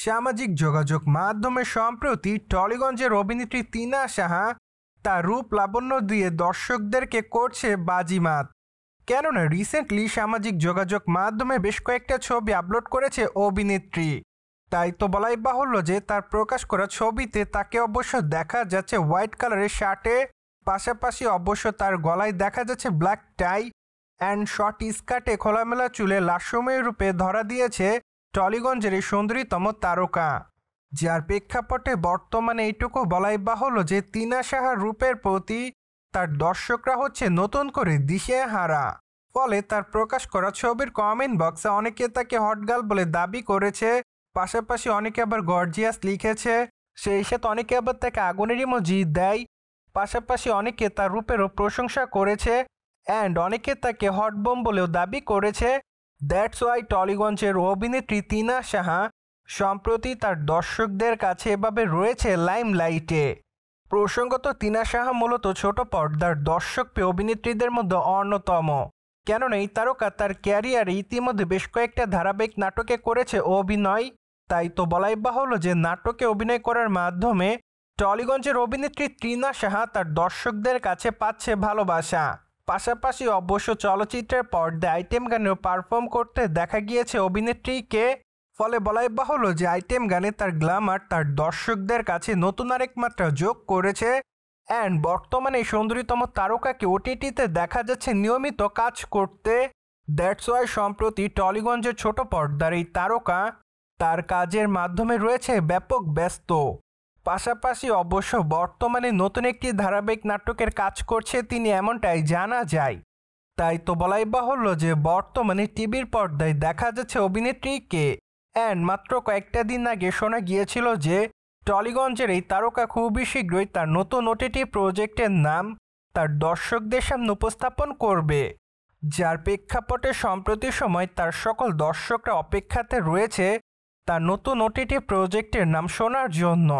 সামাজিক যোগাযোগ মাধ্যমে সম্প্রতি টলিগঞ্জের অভিনেত্রী টিনা সাহা তার রূপ লাবণ্য দিয়ে দর্শকদেরকে করছে বাজিমাত। কেননা রিসেন্টলি সামাজিক যোগাযোগ মাধ্যমে বেশ কয়েকটা ছবি আপলোড করেছে অভিনেত্রী। তাই তো বলাই বাহুল্য যে তার প্রকাশ করা ছবিতে তাকে অবশ্য দেখা যাচ্ছে হোয়াইট কালারের শার্টে, পাশাপাশি অবশ্য তার গলায় দেখা যাচ্ছে ব্ল্যাক টাই অ্যান্ড শর্ট স্কার্টে খোলামেলা চুলে লাস্যময় রূপে ধরা দিয়েছে টলিগঞ্জের এই সুন্দরীতম তারকা। যার প্রেক্ষাপটে বর্তমানে এইটুকু বলাই বাহুল্য যে টিনা সাহার রূপের প্রতি তার দর্শকরা হচ্ছে নতুন করে দিশেহারা। ফলে তার প্রকাশ করা ছবির কমেন্ট বক্সে অনেকে তাকে হটগার্ল বলে দাবি করেছে, পাশাপাশি অনেকে আবার গর্জিয়াস লিখেছে, সেই সাথে অনেকে আবার তাকে আগুনের ইমোজি দেয়, পাশাপাশি অনেকে তার রূপেরও প্রশংসা করেছে অ্যান্ড অনেকে তাকে হটবম বলেও দাবি করেছে। দ্যাটস ওয়াই টলিগঞ্জের অভিনেত্রী টিনা সাহা সম্প্রতি তার দর্শকদের কাছে এভাবে রয়েছে লাইমলাইটে। প্রসঙ্গত টিনা সাহা মূলত ছোট পর্দার দর্শকপ্রিয় অভিনেত্রীদের মধ্যে অন্যতম। কেননা এই তারকা তার ক্যারিয়ারে ইতিমধ্যে বেশ কয়েকটা ধারাবাহিক নাটকে করেছে অভিনয়। তাই তো বলাই বাহুল্য যে নাটকে অভিনয় করার মাধ্যমে টলিগঞ্জের অভিনেত্রী টিনা সাহা তার দর্শকদের কাছে পাচ্ছে ভালোবাসা। পাশাপাশি অবশ্য চলচ্চিত্রের পর্দায় আইটেম গানেও পারফর্ম করতে দেখা গিয়েছে অভিনেত্রীকে। ফলে বলাই বাহুল্য যে আইটেম গানে তার গ্ল্যামার তার দর্শকদের কাছে নতুন আরেক মাত্রা যোগ করেছে অ্যান্ড বর্তমানে সুন্দরীতম তারকাকে ওটিটিতে দেখা যাচ্ছে নিয়মিত কাজ করতে। দ্যাটস ওয়াই সম্প্রতি টলিগঞ্জের ছোট পর্দার এই তারকা তার কাজের মাধ্যমে রয়েছে ব্যাপক ব্যস্ত। পাশাপাশি অবশ্য বর্তমানে নতুন একটি ধারাবাহিক নাটকের কাজ করছে তিনি, এমনটাই জানা যায়। তাই তো বলাই বাহুল্য যে বর্তমানে টিভির পর্দায় দেখা যাচ্ছে অভিনেত্রীকে অ্যান্ড মাত্র কয়েকটা দিন আগে শোনা গিয়েছিল যে টলিগঞ্জের এই তারকা খুবই শীঘ্রই তার নতুন ওটিটি প্রজেক্টের নাম তার দর্শকদের সামনে উপস্থাপন করবে। যার প্রেক্ষাপটে সম্প্রতি সময় তার সকল দর্শকরা অপেক্ষাতে রয়েছে তার নতুন ওটিটি প্রজেক্টের নাম শোনার জন্য।